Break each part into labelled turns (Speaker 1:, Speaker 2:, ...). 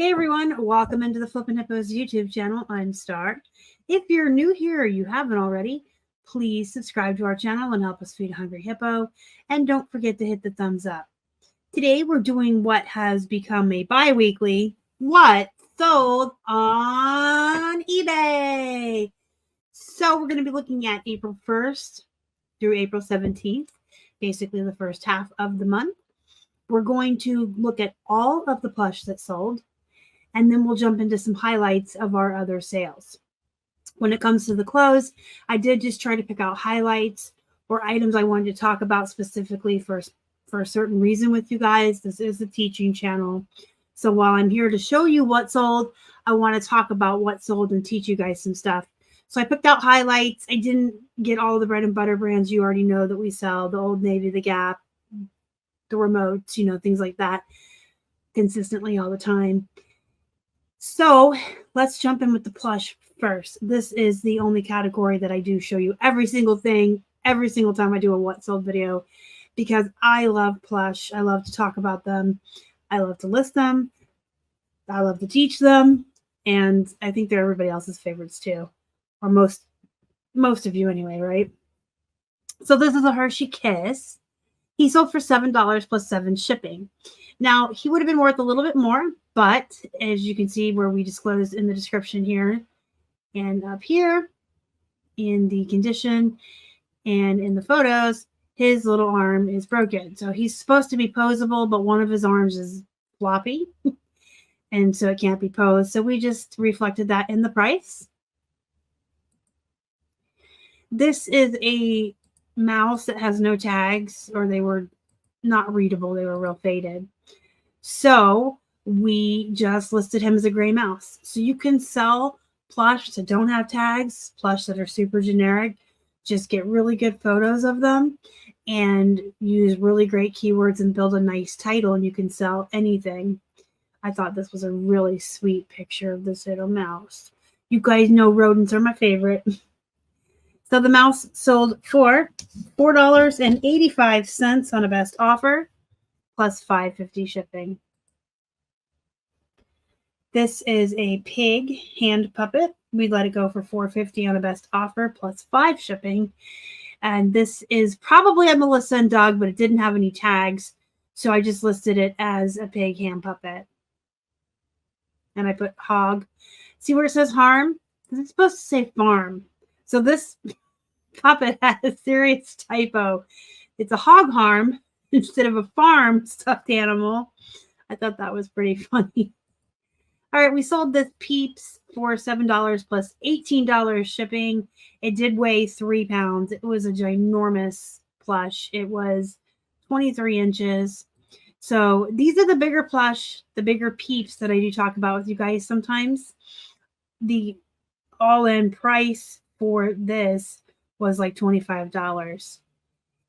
Speaker 1: Hey everyone, welcome into the Flippin' Hippos YouTube channel. I'm Star. If you're new here or you haven't already, please subscribe to our channel and help us feed a hungry hippo. And don't forget to hit the thumbs up. Today we're doing what has become a bi-weekly What Sold on eBay. So we're going to be looking at April 1st through April 17th, basically the first half of the month. We're going to look at all of the plush that sold, and then we'll jump into some highlights of our other sales. When it comes to the clothes, I did just try to pick out highlights or items I wanted to talk about specifically for a certain reason with you guys. This is a teaching channel. So while I'm here to show you what sold, I want to talk about what sold and teach you guys some stuff. So I picked out highlights. I didn't get all the bread and butter brands you already know that we sell, the Old Navy, the Gap, the remotes, things like that consistently all the time. So let's jump in with the plush first. This is the only category that I do show you every single thing, every single time I do a what sold video, because I love plush. I love to talk about them. I love to list them. I love to teach them. And I think they're everybody else's favorites too, or most of you anyway, right? So this is a Hershey Kiss. He sold for $7 plus $7 shipping. Now, he would have been worth a little bit more, but as you can see where we disclosed in the description here and up here in the condition and in the photos, his little arm is broken. So he's supposed to be posable, but one of his arms is floppy, and so it can't be posed. So we just reflected that in the price. This is a mouse that has no tags, or they were not readable. They were real faded. So we just listed him as a gray mouse. So you can sell plush that don't have tags, plush that are super generic. Just get really good photos of them and use really great keywords and build a nice title, and you can sell anything. I thought this was a really sweet picture of this little mouse. You guys know rodents are my favorite. So the mouse sold for $4.85 on a best offer, plus $5.50 shipping. This is a pig hand puppet. We let it go for $4.50 on a best offer, plus $5 shipping. And this is probably a Melissa and Doug, but it didn't have any tags, so I just listed it as a pig hand puppet. And I put hog. See where it says harm? Because it's supposed to say farm. So this puppet had a serious typo. It's a hog harm instead of a farm stuffed animal. I thought that was pretty funny. All right, we sold this Peeps for $7 plus $18 shipping. It did weigh 3 pounds. It was a ginormous plush. It was 23 inches. So these are the bigger plush, the bigger Peeps that I do talk about with you guys sometimes. The all-in price for this was like $25.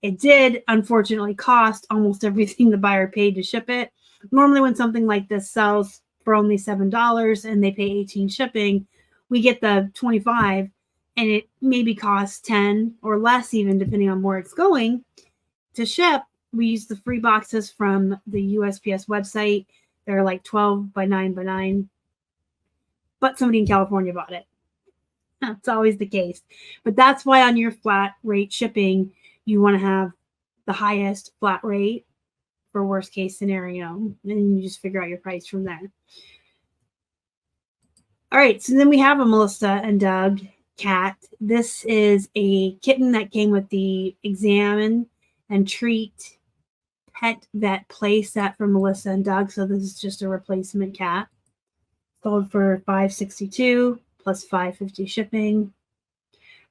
Speaker 1: It did, unfortunately, cost almost everything the buyer paid to ship it. Normally when something like this sells for only $7 and they pay $18 shipping, we get the $25, and it maybe costs $10 or less, even depending on where it's going to ship. We use the free boxes from the USPS website. They're like 12 by 9 by 9, but somebody in California bought it. That's always the case. But that's why on your flat rate shipping, you want to have the highest flat rate for worst case scenario. And then you just figure out your price from there. All right. So then we have a Melissa and Doug cat. This is a kitten that came with the Examine and Treat Pet Vet play set from Melissa and Doug. So this is just a replacement cat. Sold for $5.62 plus $5.50 shipping.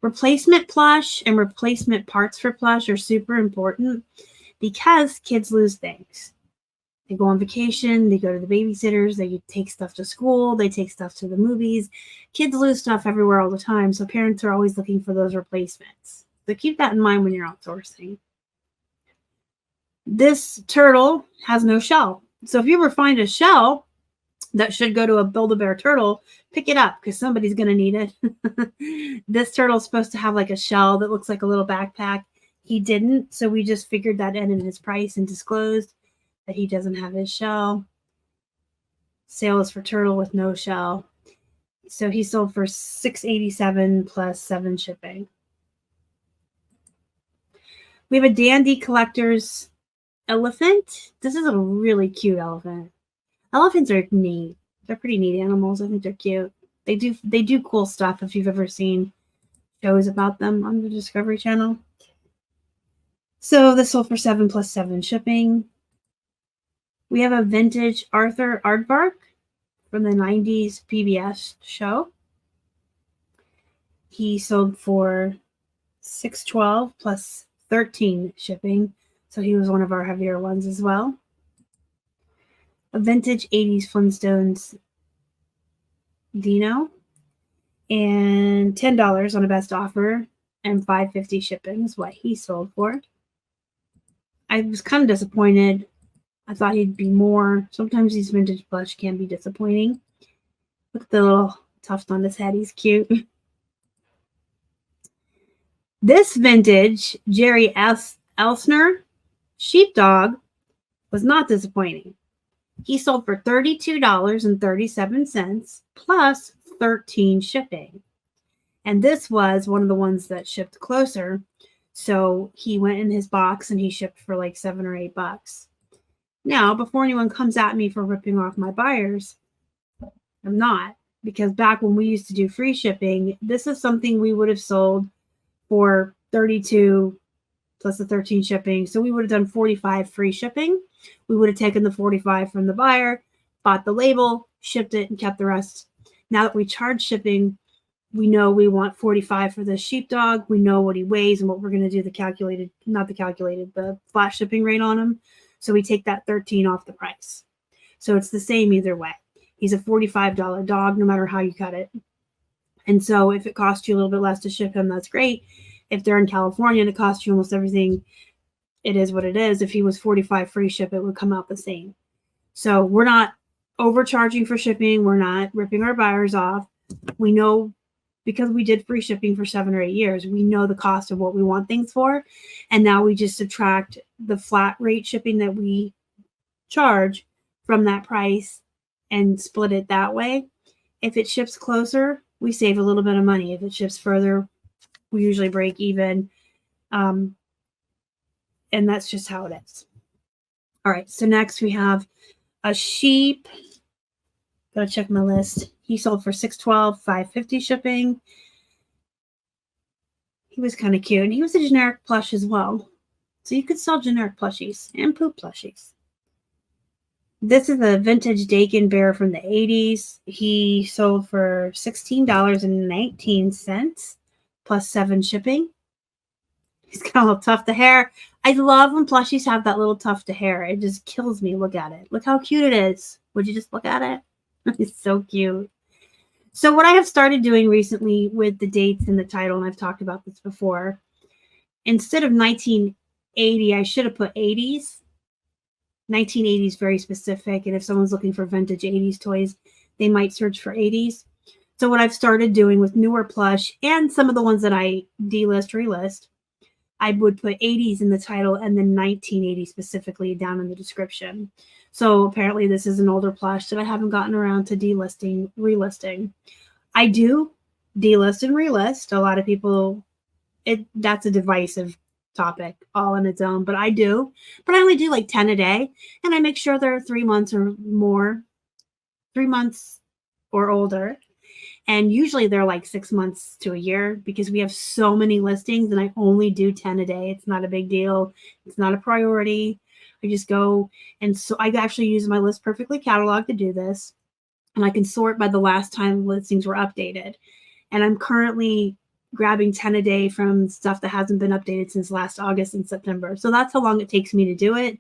Speaker 1: Replacement plush and replacement parts for plush are super important because kids lose things. They go on vacation, they go to the babysitters, they take stuff to school, they take stuff to the movies. Kids lose stuff everywhere all the time, so parents are always looking for those replacements. So keep that in mind when you're outsourcing. This turtle has no shell. So if you ever find a shell that should go to a Build-A-Bear turtle, pick it up because somebody's going to need it. This turtle is supposed to have like a shell that looks like a little backpack. He didn't, so we just figured that in his price and disclosed that he doesn't have his shell. Sale is for turtle with no shell. So he sold for $6.87 plus 7 shipping. We have a Dandy Collector's elephant. This is a really cute elephant. Elephants are neat. They're pretty neat animals. I think they're cute. They do cool stuff if you've ever seen shows about them on the Discovery Channel. So this sold for 7 plus 7 shipping. We have a vintage Arthur Aardvark from the 90s PBS show. He sold for $6.12 plus 13 shipping. So he was one of our heavier ones as well. A vintage 80s Flintstones Dino. And $10 on a best offer and $5.50 shipping is what he sold for. I was kind of disappointed. I thought he'd be more. Sometimes these vintage plush can be disappointing. Look at the little tuft on his head. He's cute. This vintage Jerry Elsner sheepdog was not disappointing. He sold for $32.37 plus 13 shipping. And this was one of the ones that shipped closer. So he went in his box and he shipped for like $7 or $8. Now, before anyone comes at me for ripping off my buyers, I'm not. Because back when we used to do free shipping, this is something we would have sold for $32 plus the 13 shipping. So we would have done $45 free shipping. We would have taken the $45 from the buyer, bought the label, shipped it, and kept the rest. Now that we charge shipping, we know we want $45 for the sheepdog. We know what he weighs and what we're going to do the flash shipping rate on him. So we take that 13 off the price. So it's the same either way. He's a $45 dog, no matter how you cut it. And so if it costs you a little bit less to ship him, that's great. If they're in California and it costs you almost everything, it is what it is. If he was $45 free ship, it would come out the same. So we're not overcharging for shipping. We're not ripping our buyers off. We know, because we did free shipping for 7 or 8 years, we know the cost of what we want things for. And now we just subtract the flat rate shipping that we charge from that price and split it that way. If it ships closer, we save a little bit of money. If it ships further, we usually break even. And that's just how it is. All right, so next we have a sheep. Gotta check my list. He sold for $6.12, $5.50 shipping. He was kind of cute, and he was a generic plush as well. So you could sell generic plushies and poop plushies. This is a vintage Dakin bear from the 80s. He sold for $16.19 plus 7 shipping. He's got a little tuft of hair. I love when plushies have that little tuft of hair. It just kills me. Look at it. Look how cute it is. Would you just look at it? It's so cute. So what I have started doing recently with the dates in the title, and I've talked about this before, instead of 1980, I should have put 80s. 1980 is very specific, and if someone's looking for vintage 80s toys, they might search for 80s. So what I've started doing with newer plush and some of the ones that I delist, relist, I would put 80s in the title and then 1980 specifically down in the description. So apparently this is an older plush that I haven't gotten around to delisting, relisting. I do delist and relist. A lot of people, that's a divisive topic all on its own, but I do. But I only do like 10 a day, and I make sure they're 3 months or more, 3 months or older. And usually they're like 6 months to a year because we have so many listings and I only do 10 a day. It's not a big deal. It's not a priority. I just go, and so I actually use my List Perfectly catalog to do this. And I can sort by the last time listings were updated. And I'm currently grabbing 10 a day from stuff that hasn't been updated since last August and September. So that's how long it takes me to do it.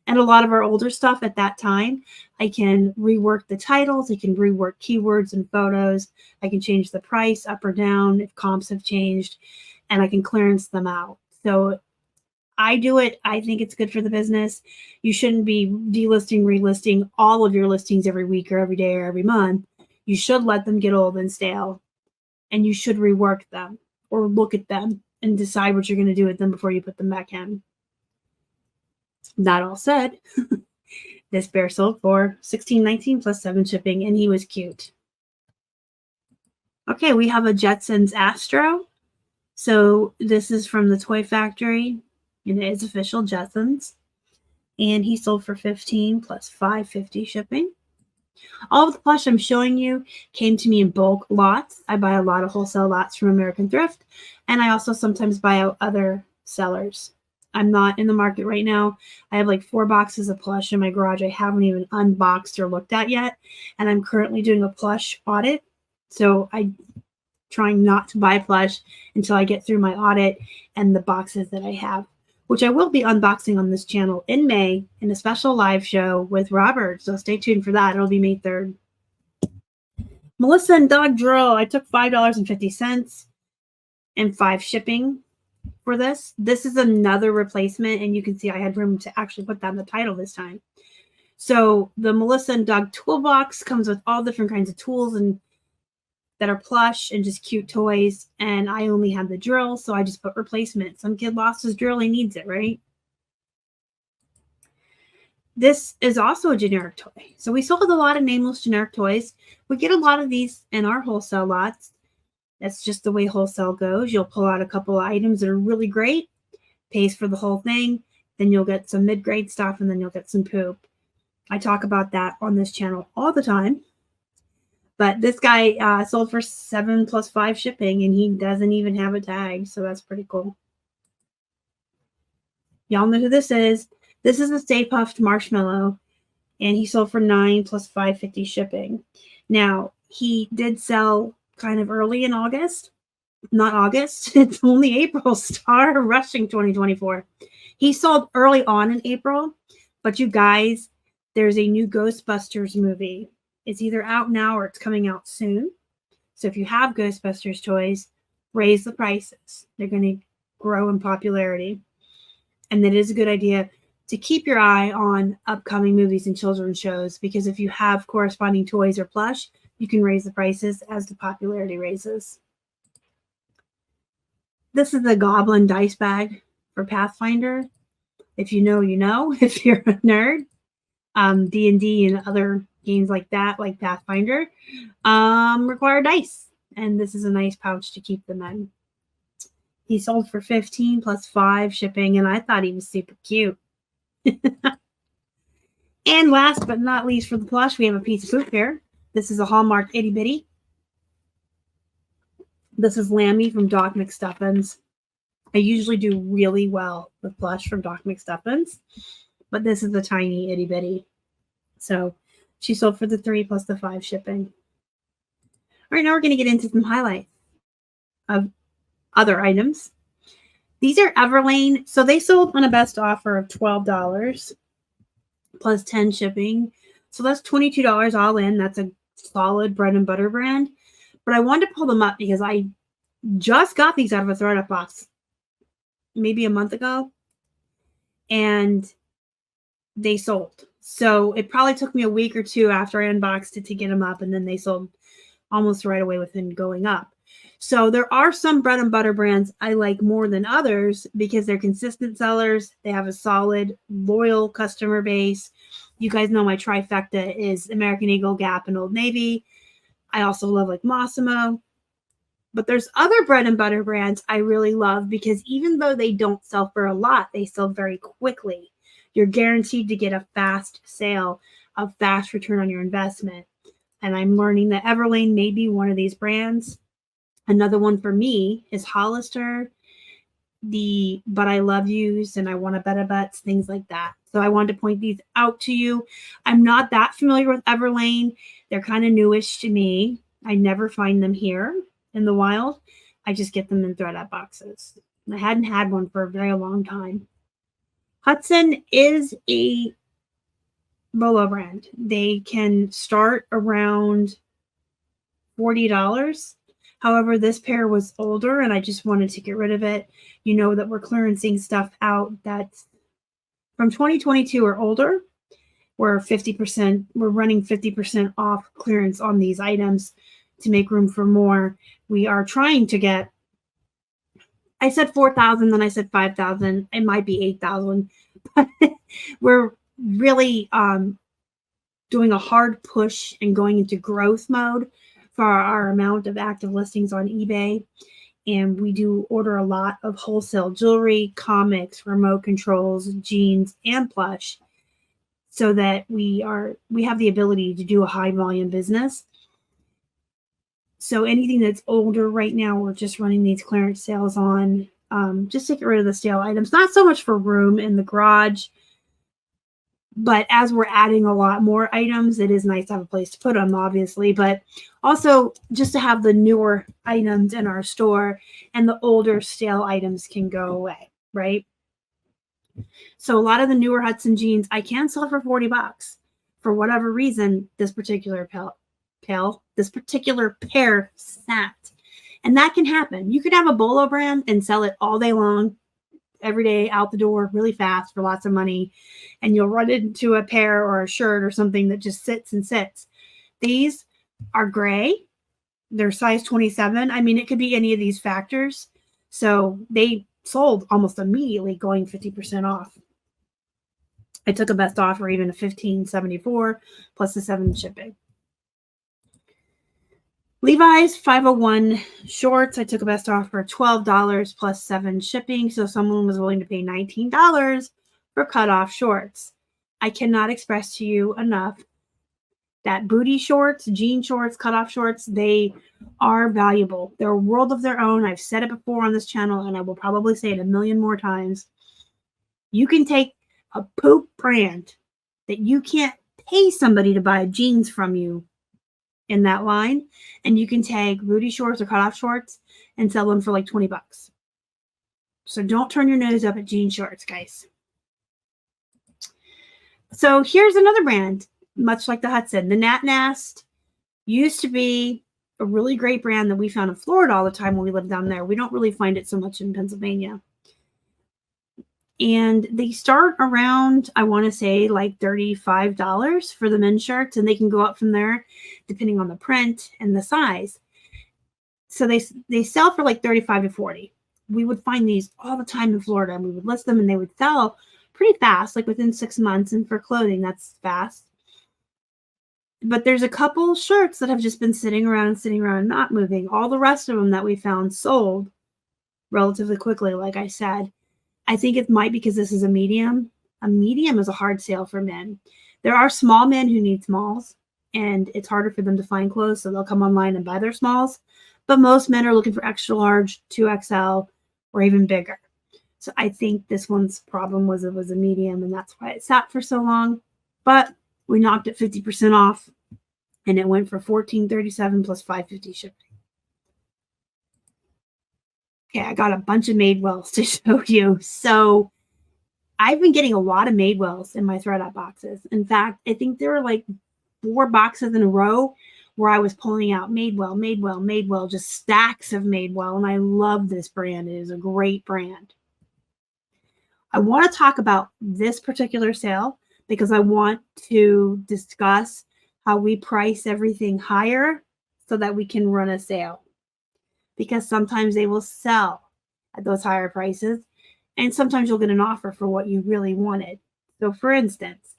Speaker 1: And a lot of our older stuff at that time, I can rework the titles. I can rework keywords and photos. I can change the price up or down if comps have changed, and I can clearance them out. So I do it. I think it's good for the business. You shouldn't be delisting, relisting all of your listings every week or every day or every month. You should let them get old and stale, and you should rework them or look at them and decide what you're going to do with them before you put them back in. That all said, This bear sold for $16.19 plus 7 shipping, and he was cute. Okay, we have a Jetsons Astro. So this is from the Toy Factory, and it is official Jetsons. And he sold for $15 plus $5.50 shipping. All of the plush I'm showing you came to me in bulk lots. I buy a lot of wholesale lots from American Thrift, and I also sometimes buy out other sellers. I'm not in the market right now. I have like 4 boxes of plush in my garage I haven't even unboxed or looked at yet, and I'm currently doing a plush audit. So I'm trying not to buy plush until I get through my audit and the boxes that I have, which I will be unboxing on this channel in May in a special live show with Robert. So stay tuned for that. It'll be May 3rd. Melissa and Dog Drill. I took $5.50 and 5 shipping for this. This is another replacement, and you can see I had room to actually put that in the title this time. So the Melissa and Dog toolbox comes with all different kinds of tools and that are plush and just cute toys, and I only had the drill, so I just put replacement. Some kid lost his drill, he needs it, right? This is also a generic toy. So we sold a lot of nameless generic toys. We get a lot of these in our wholesale lots. That's just the way wholesale goes. You'll pull out a couple of items that are really great, pays for the whole thing, then you'll get some mid-grade stuff, and then you'll get some poop. I talk about that on this channel all the time. But this guy sold for $7 plus 5 shipping, and he doesn't even have a tag, so that's pretty cool. Y'all know who this is. This is a Stay Puft Marshmallow, and he sold for $9 plus $5.50 shipping. Now, he did sell kind of early in August. Not August. It's only April. Star rushing 2024. He sold early on in April, but you guys, there's a new Ghostbusters movie. It's either out now or it's coming out soon. So if you have Ghostbusters toys, raise the prices. They're going to grow in popularity. And that is a good idea to keep your eye on upcoming movies and children's shows, because if you have corresponding toys or plush, you can raise the prices as the popularity raises. This is the Goblin dice bag for Pathfinder. If you know, you know. If you're a nerd, D&D and other games like that, like Pathfinder, require dice. And this is a nice pouch to keep them in. He sold for $15 plus 5 shipping, and I thought he was super cute. And last but not least for the plush, we have a piece of poop here. This is a Hallmark Itty Bitty. This is Lammy from Doc McStuffins. I usually do really well with plush from Doc McStuffins, but this is the tiny Itty Bitty. So she sold for the 3 plus the 5 shipping. All right, now we're going to get into some highlights of other items. These are Everlane. So they sold on a best offer of $12 plus 10 shipping. So that's $22 all in. That's a solid bread and butter brand. But I wanted to pull them up because I just got these out of a throw-up box maybe a month ago, and they sold. So it probably took me a week or 2 after I unboxed it to get them up, and then they sold almost right away within going up. So there are some bread and butter brands I like more than others because they're consistent sellers. They have a solid, loyal customer base. You guys know my trifecta is American Eagle, Gap, and Old Navy. I also love like Massimo. But there's other bread and butter brands I really love because even though they don't sell for a lot, they sell very quickly. You're guaranteed to get a fast sale, a fast return on your investment. And I'm learning that Everlane may be one of these brands. Another one for me is Hollister, the But I Love Yous, and I Want a Better Butts, things like that. So I wanted to point these out to you. I'm not that familiar with Everlane. They're kind of newish to me. I never find them here in the wild. I just get them in thread-up boxes. I hadn't had one for a very long time. Hudson is a Bolo brand. They can start around $40. However, this pair was older and I just wanted to get rid of it. You know that we're clearancing stuff out that's from 2022 or older. We're running 50% off clearance on these items to make room for more. We are trying to get, I said 4,000, then I said 5,000. It might be 8,000. But we're really doing a hard push and going into growth mode for our amount of active listings on eBay. And we do order a lot of wholesale jewelry, comics, remote controls, jeans, and plush, so that we have the ability to do a high volume business. So anything that's older right now, we're just running these clearance sales on, just to get rid of the stale items. Not so much for room in the garage, but as we're adding a lot more items, it is nice to have a place to put them, obviously, but also just to have the newer items in our store, and the older stale items can go away, right? So a lot of the newer Hudson jeans I can sell for $40. For whatever reason, this particular pair sat. And that can happen. You could have a Bolo brand and sell it all day long, every day, out the door, really fast for lots of money, and you'll run into a pair or a shirt or something that just sits and sits. These are gray. They're size 27. I mean, it could be any of these factors. So they sold almost immediately, going 50% off. I took a best offer, even a $15.74 plus the $7 shipping. Levi's 501 shorts, I took a best offer, $12 plus $7 shipping. So someone was willing to pay $19 for cutoff shorts. I cannot express to you enough that booty shorts, jean shorts, cutoff shorts, they are valuable. They're a world of their own. I've said it before on this channel, and I will probably say it a million more times. You can take a poop brand that you can't pay somebody to buy jeans from you in that line, and you can take booty shorts or cutoff shorts and sell them for like $20. So don't turn your nose up at jean shorts, guys. So here's another brand, much like the Hudson. The Nat Nast used to be a really great brand that we found in Florida all the time when we lived down there. We don't really find it so much in Pennsylvania. And they start around, I want to say, like $35 for the men's shirts, and they can go up from there depending on the print and the size. So they sell for like $35 to $40. We would find these all the time in Florida, and we would list them, and they would sell pretty fast, like within 6 months. And for clothing, that's fast. But there's a couple shirts that have just been sitting around and not moving. All the rest of them that we found sold relatively quickly, like I said. I think it might because this is a medium. A medium is a hard sale for men. There are small men who need smalls, and it's harder for them to find clothes, so they'll come online and buy their smalls. But most men are looking for extra large, 2XL, or even bigger. So I think this one's problem was it was a medium, and that's why it sat for so long. But we knocked it 50% off, and it went for $14.37 plus $5.50 shipping. Okay, I got a bunch of Madewells to show you. So I've been getting a lot of Madewells in my ThredUp boxes. In fact, I think there were like 4 boxes in a row where I was pulling out Madewell, just stacks of Madewell. And I love this brand. It is a great brand. I want to talk about this particular sale because I want to discuss how we price everything higher so that we can run a sale. Because sometimes they will sell at those higher prices, and sometimes you'll get an offer for what you really wanted. So for instance,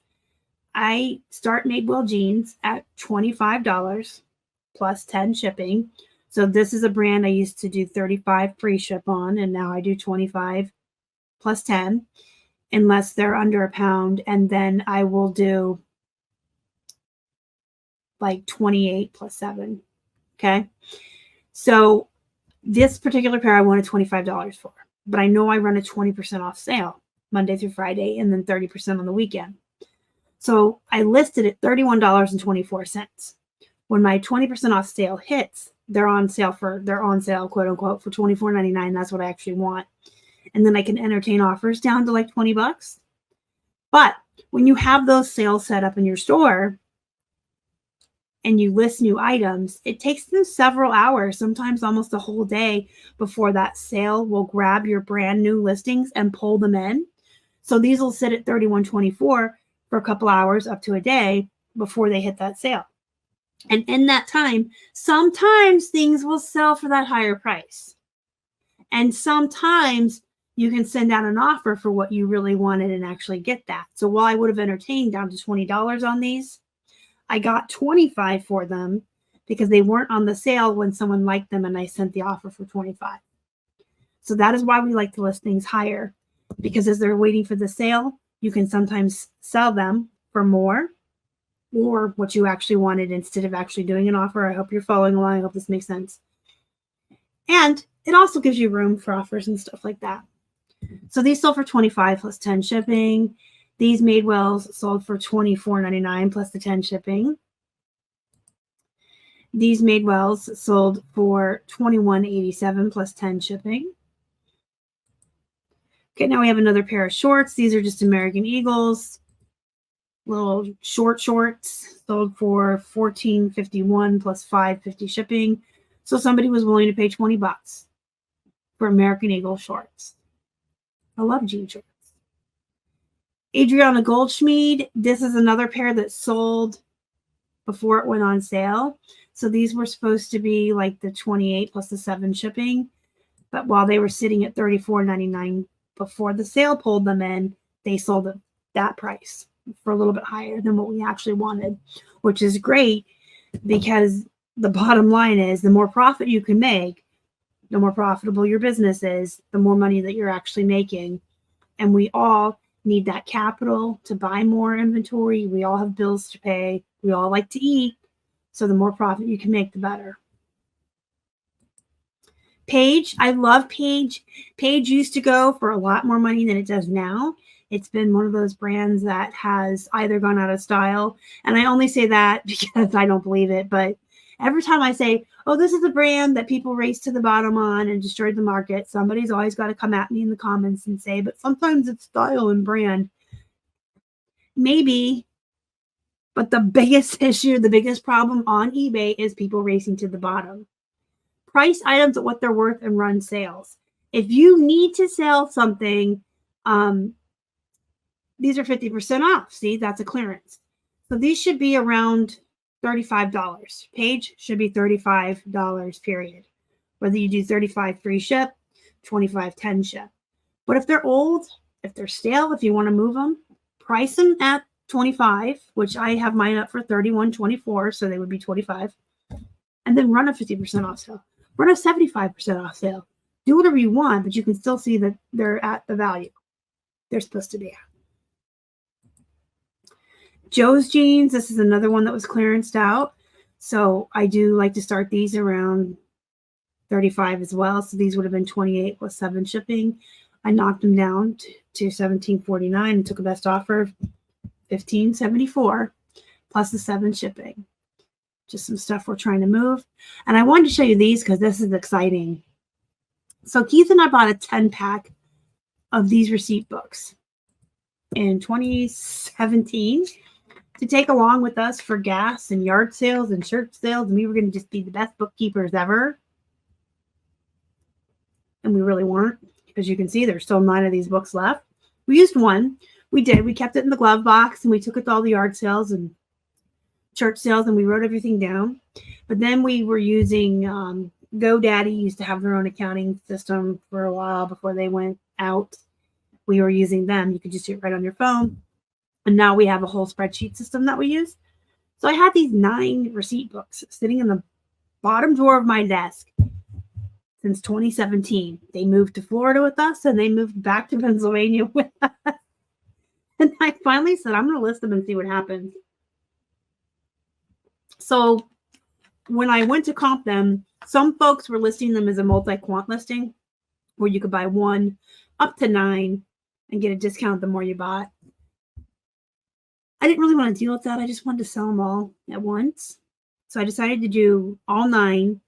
Speaker 1: I start Madewell jeans at $25 plus $10 shipping. So this is a brand I used to do $35 free ship on, and now I do $25 plus $10, unless they're under a pound, and then I will do like $28 plus $7. Okay, so this particular pair I wanted $25 for, but I know I run a 20% off sale Monday through Friday and then 30% on the weekend. So I listed it $31.24. When my 20% off sale hits, they're on sale, quote unquote, for $24.99. That's what I actually want. And then I can entertain offers down to like $20. But when you have those sales set up in your store, and you list new items, it takes them several hours, sometimes almost a whole day, before that sale will grab your brand new listings and pull them in. So these will sit at $31.24 for a couple hours up to a day before they hit that sale. And in that time, sometimes things will sell for that higher price. And sometimes you can send out an offer for what you really wanted and actually get that. So while I would have entertained down to $20 on these, I got 25 for them because they weren't on the sale when someone liked them and I sent the offer for 25. So that is why we like to list things higher, because as they're waiting for the sale, you can sometimes sell them for more or what you actually wanted instead of actually doing an offer. I hope you're following along. I hope this makes sense. And it also gives you room for offers and stuff like that. So these sold for 25 plus 10 shipping. These Madewells sold for $24.99 plus the 10 shipping. These Madewells sold for $21.87 plus 10 shipping. Okay, now we have another pair of shorts. These are just American Eagles. Little shorts sold for $14.51 plus $5.50 shipping. So somebody was willing to pay 20 bucks for American Eagle shorts. I love jean shorts. Adriana Goldschmied. This is another pair that sold before it went on sale. So these were supposed to be like the 28 plus the 7 shipping. But while they were sitting at $34.99 before the sale pulled them in, they sold at that price for a little bit higher than what we actually wanted, which is great because the bottom line is the more profit you can make, the more profitable your business is, the more money that you're actually making. And we all need that capital to buy more inventory. We all have bills to pay. We all like to eat. So the more profit you can make, the better. Paige, I love Paige. Paige used to go for a lot more money than it does now. It's been one of those brands that has either gone out of style. And I only say that because I don't believe it. But every time I say, oh, this is a brand that people raced to the bottom on and destroyed the market, somebody's always got to come at me in the comments and say, but sometimes it's style and brand. Maybe. But the biggest issue, the biggest problem on eBay is people racing to the bottom. Price items at what they're worth and run sales. If you need to sell something, these are 50% off. See, that's a clearance. So these should be around $35. Paige should be $35, period. Whether you do 35 free ship, 25 10 ship. But if they're old, if they're stale, if you want to move them, price them at 25, which I have mine up for 31.24, so they would be 25. And then run a 50% off sale. Run a 75% off sale. Do whatever you want, but you can still see that they're at the value they're supposed to be at. Joe's Jeans. This is another one that was clearanced out. So I do like to start these around 35 as well. So these would have been 28 plus 7 shipping. I knocked them down to $17.49 and took a best offer of $15.74 plus the 7 shipping. Just some stuff we're trying to move. And I wanted to show you these because this is exciting. So Keith and I bought a 10-pack of these receipt books in 2017 to take along with us for gas and yard sales and church sales. And we were going to just be the best bookkeepers ever. And we really weren't. As you can see, there's still 9 of these books left. We used one. We did. We kept it in the glove box and we took it to all the yard sales and church sales and we wrote everything down. But then we were using GoDaddy used to have their own accounting system for a while before they went out. We were using them. You could just do it right on your phone. And now we have a whole spreadsheet system that we use. So I had these 9 receipt books sitting in the bottom drawer of my desk since 2017. They moved to Florida with us and they moved back to Pennsylvania with us. And I finally said, I'm going to list them and see what happens. So when I went to comp them, some folks were listing them as a multi-quant listing where you could buy 1 up to 9 and get a discount the more you bought. I didn't really want to deal with that. I just wanted to sell them all at once. So I decided to do all 9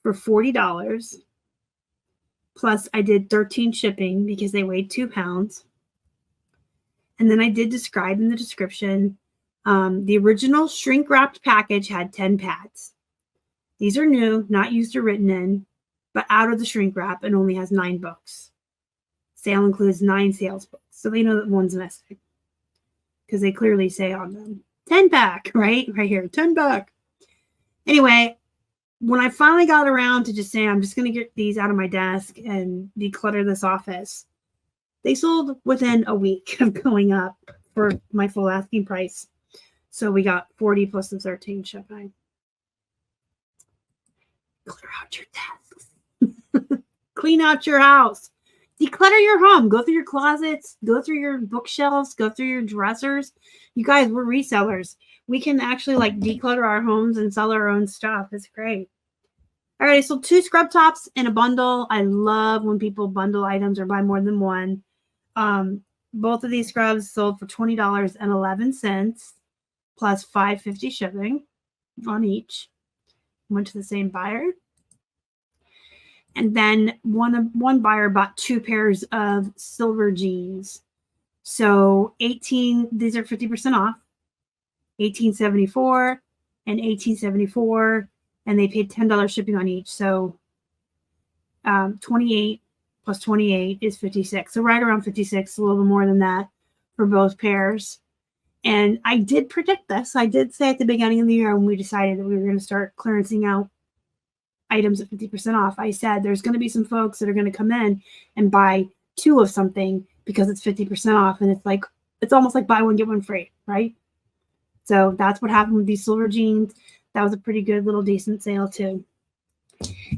Speaker 1: for $40. Plus I did 13 shipping because they weighed 2 pounds. And then I did describe in the description, the original shrink wrapped package had 10 pads. These are new, not used or written in, but out of the shrink wrap and only has 9 books. Sale includes 9 sales books. So they know that one's missing because they clearly say on them 10 back, right? Right here, 10 back. Anyway, when I finally got around to just saying, I'm just going to get these out of my desk and declutter this office, they sold within a week of going up for my full asking price. So we got 40 plus the 13 shipping. Clear out your desks. Clean out your house. Declutter your home. Go through your closets. Go through your bookshelves. Go through your dressers. You guys, we're resellers. We can actually like declutter our homes and sell our own stuff. It's great. All right, so 2 scrub tops in a bundle. I love when people bundle items or buy more than one. Both of these scrubs sold for $20.11 plus $5.50 shipping on each. Went to the same buyer. And then one buyer bought 2 pairs of silver jeans. So these are 50% off. $18.74 and $18.74, and they paid $10 shipping on each. So 28 plus 28 is 56. So right around 56, a little bit more than that for both pairs. And I did predict this. I did say at the beginning of the year when we decided that we were going to start clearancing out items at 50% off, I said there's going to be some folks that are going to come in and buy 2 of something because it's 50% off. And it's almost like buy one, get one free, right? So that's what happened with these silver jeans. That was a pretty good little decent sale too.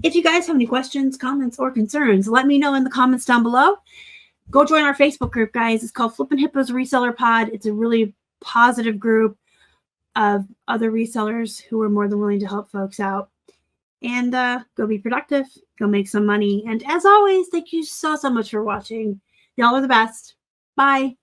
Speaker 1: If you guys have any questions, comments, or concerns, let me know in the comments down below. Go join our Facebook group, guys. It's called Flippin' Hippos Reseller Pod. It's a really positive group of other resellers who are more than willing to help folks out. And go be productive. Go make some money. And as always, thank you so much for watching. Y'all are the best. Bye.